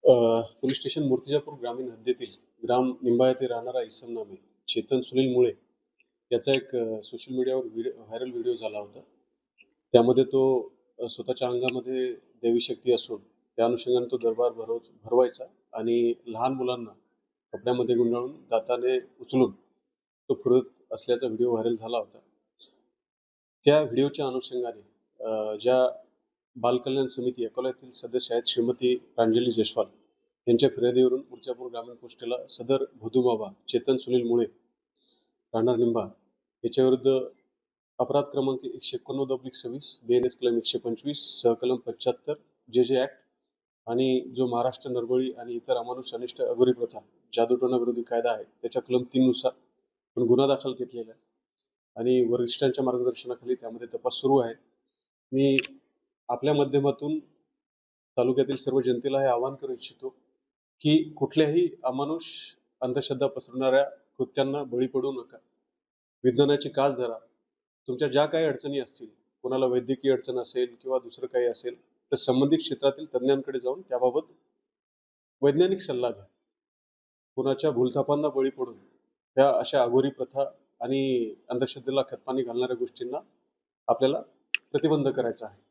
Police station Murtijapur ग्रामीण हद्दीतील ग्राम निंबा येथे राहणारा इसम नामे चेतन सुनील मुळे याचा एक सोशल मीडियावर व्हायरल व्हिडिओ झाला होता. त्यामध्ये तो स्वतःच्या अंगामध्ये दैवी शक्ती असून त्या अनुषंगाने तो दरबार भरवायचा आणि लहान मुलांना कपड्यामध्ये गुंडाळून दाताने उचलून तो फिरवत असल्याचा व्हिडिओ व्हायरल झाला होता. त्या व्हिडिओच्या अनुषंगाने ज्या बालकल्याण समिती अकोल्यातील सदस्य आहेत श्रीमती प्रांजली जयस्वाल यांच्या फिर्यादीवरून मूर्तिजापूर ग्रामीण पोस्टेला सदर भोदूबाबा चेतन सुनील मुळे राहणार निंबा याच्याविरुद्ध अपराध क्रमांक 189/26 BNS कलम 125 सहकलम 75 JJ ऍक्ट आणि जो महाराष्ट्र नरबळी आणि इतर अमानुष अनिष्ट अघोरी प्रथा जादूटोणा विरोधी कायदा आहे त्याच्या कलम 3 नुसार पण गुन्हा दाखल केलेला आहे आणि वरिष्ठांच्या मार्गदर्शनाखाली त्यामध्ये तपास सुरू आहे. मी आपल्या माध्यमातून तालुक्यातील सर्व जनतेला हे आवाहन करू इच्छितो की कुठल्याही अमानुष अंधश्रद्धा पसरवणाऱ्या कृत्यांना बळी पडू नका. विज्ञानाची कास धरा. तुमच्या ज्या काही अडचणी असतील, कोणाला वैद्यकीय अडचण असेल किंवा दुसरं काही असेल तर संबंधित क्षेत्रातील तज्ज्ञांकडे जाऊन त्याबाबत वैज्ञानिक सल्ला घ्या. कुणाच्या भूलथापांना बळी पडून त्या अशा अघोरी प्रथा आणि अंधश्रद्धेला खतपाणी घालणाऱ्या गोष्टींना आपल्याला प्रतिबंध करायचा आहे.